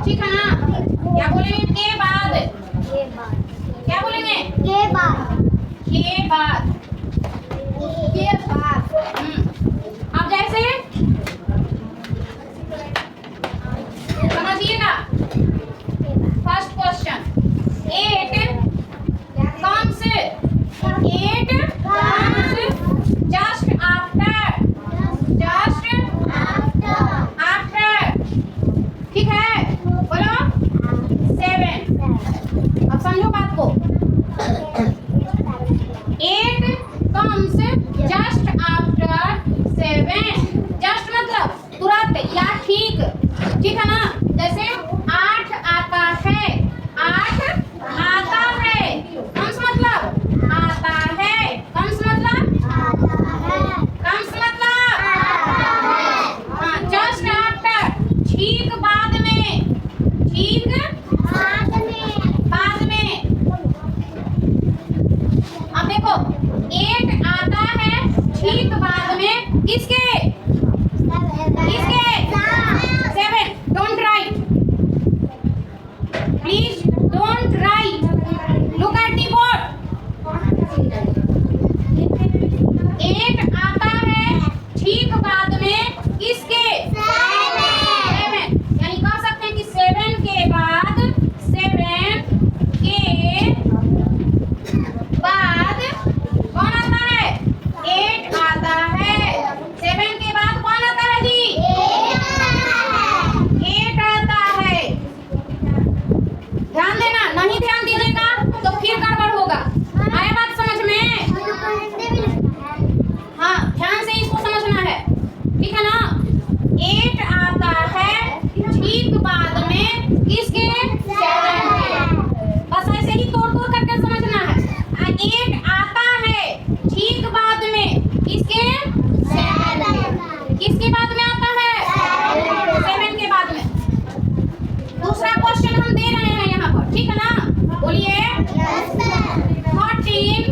ठीक है ना? क्या बोलेंगे के बाद? क्या बोलेंगे? के बाद। अब जैसे समझिएगा। First question, 8 comes just after ठीक है, बोलो 7। अब समझो बात को। 8 comes just after 7। जस्ट मतलब तुरंत या ठीक है ना? जैसे 8 आता है, 8 आता है। comes मतलब आता है, comes मतलब हाँ, जस्ट आफ्टर ठीक बाद में, ठीक बाद में। अब देखो 8 आता है ठीक बाद में किसके? 7। Don't write please, don't write, look at the board. 8 आता है ठीक बाद में किसके? 7। यानी कह सकते हैं कि 7 के बाद, 7 के बाद कौन आता है? 8 आता है। 7 के बाद कौन आता है जी? 8 आता है। ध्यान देना, नहीं ध्यान दीजिएगा तो फिर गड़बड़ होगा। आया बात समझ में? हाँ, ध्यान से इसको समझना है, ठीक है ना? 8 आता है ठीक बाद में किसके? 7 के। बस ऐसे ही तोड़ तोड़ करके समझना है। 8 आता है ठीक बाद में किसके? 7। किसके बाद में आता है? 7 के बाद में। दूसरा क्वेश्चन हम दे रहे हैं यहाँ पर, ठीक है ना? बोलिए 14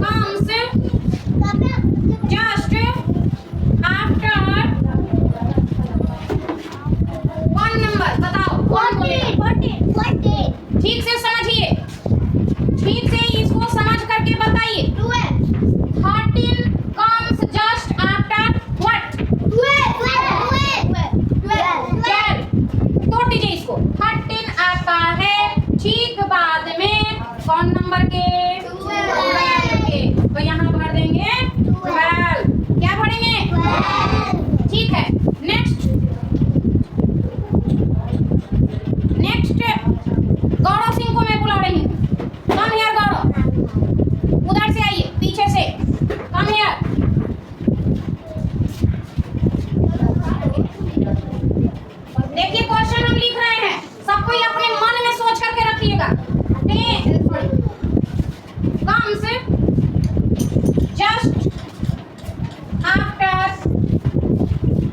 comes just after one number। बताओ कौन बोलेगा? 14। ठीक से समझिए, ठीक से इसको समझ करके बताइए। 13 comes just after what? 12। तोड़ दीजिए इसको। 13 आता है ठीक बाद में कौन नंबर के? 12 के। तो यहाँ भर देंगे 12। क्या भरेंगे? 12। ठीक है। नेक्स्ट गौरव सिंह को मैं बुला रही हूँ। कम हियर गौरव, उधर से आइए, पीछे से कम हियर। देखिए क्वेश्चन हम लिख रहे हैं, सबको ये अपने मन में सोच करके रखिएगा। comes just after,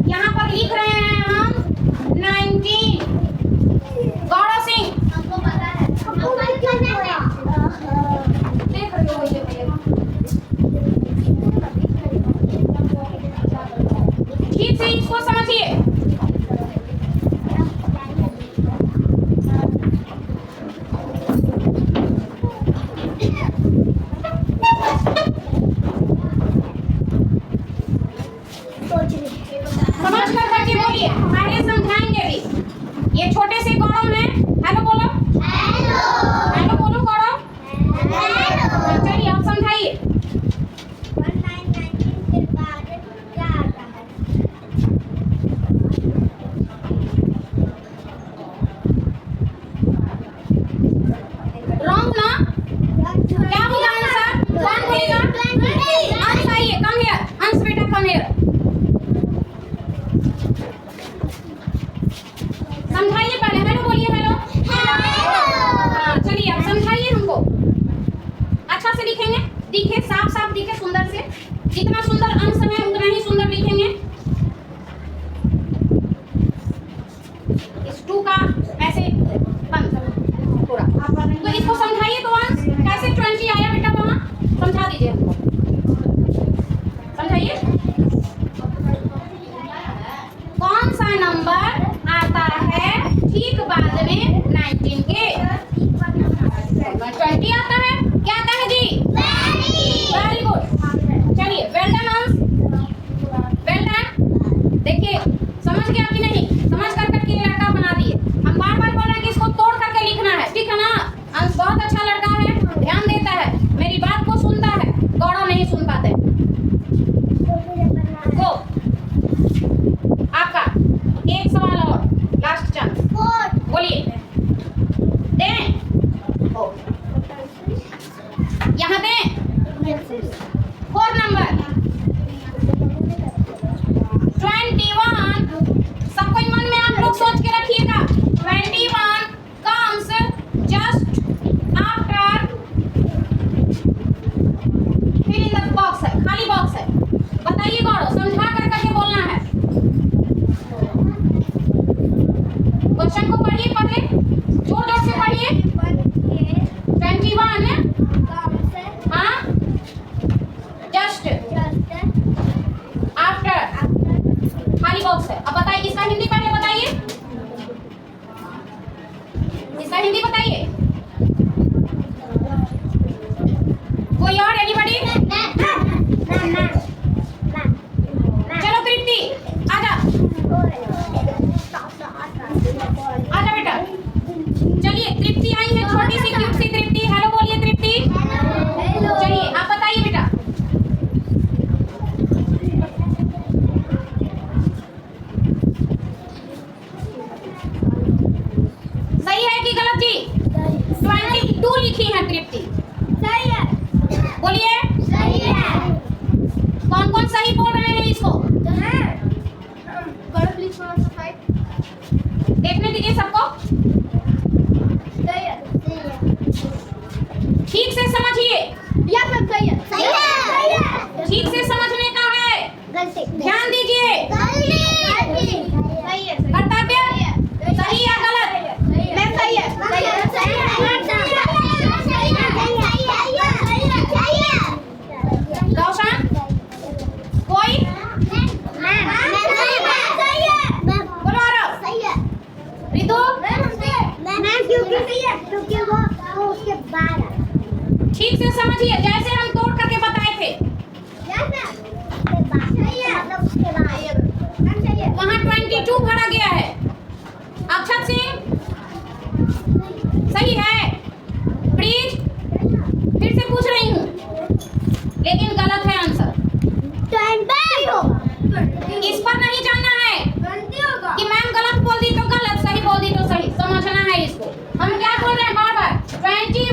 यहाँ पर लिख रहे हैं हम 19। गौरव सिंह देख रहे हो ये? ठीक से इसको समझिए। समझ कर करके बोलिए, पहले समझाएंगे भी। ये छोटे से गौरव हैं, हेलो बोलो। हेलो बोलो गौरव। चलिए आप समझाइए। 19 के बाद क्या आता है? रॉन्ग ना? क्या होगा आंसर? कौन बोलेगा? अंश आइए, कम हियर। अंश बेटा कम हियर। समझाइए पहले, हेलो बोलिए। हेलो। हाँ, चलिए अब समझाइए हमको। अच्छा से लिखेंगे, दिखे साफ साफ दिखे, सुंदर से। जितना सुंदर अंश है उतना ही सुंदर लिखेंगे। इस 2 का ऐसे बंद पूरा। तो इसको समझाइए तो अंश कैसे 20 आया बेटा वहाँ? समझा दीजिए हमको, समझाइए। कौन सा नंबर आता है बोलिए दें यहाँ दें 4 नंबर 21 सबको मन में आप लोग सोच के रखिएगा 21 comes just after फिर इन द बॉक्स है खाली बॉक्स है बताइए गौरव समझा कर करके बोलना है क्वेश्चन को पढ़िए पढ़े जोर जोर से पढ़िए 21 हाँ जस्ट आफ्टर खाली बॉक्स है अब बताइए इसका हिंदी पढ़िए बताइए इसका हिंदी बताइए कोई और एनीबॉडी चलो तृप्ति आजा आजा बेटा चलिए तृप्ति आई है छोटी सी क्यूट सी तृप्ति हेलो बोलिए तृप्ति चलिए आप बताइए बेटा सही है कि गलत जी 22 लिखी है तृप्ति बोलिए कौन कौन सही बोल रहे हैं इसको देखने दीजिए सबको ठीक से समझिए ठीक से समझने का है ध्यान दीजिए कर्तव्य सही या गलत रोशन कोई बोलो आरव रितु ठीक से समझिए जैसे हम तोड़ करके बताए थे वहाँ 22 भरा गया है अक्षत सिंह सही है प्लीज फिर से पूछ रही हूँ लेकिन गलत है आंसर इस पर नहीं जानना है कि मैम गलत बोल दी तो गलत सही बोल दी तो सही समझना है इसको हम क्या बोल रहे हैं बार बार 21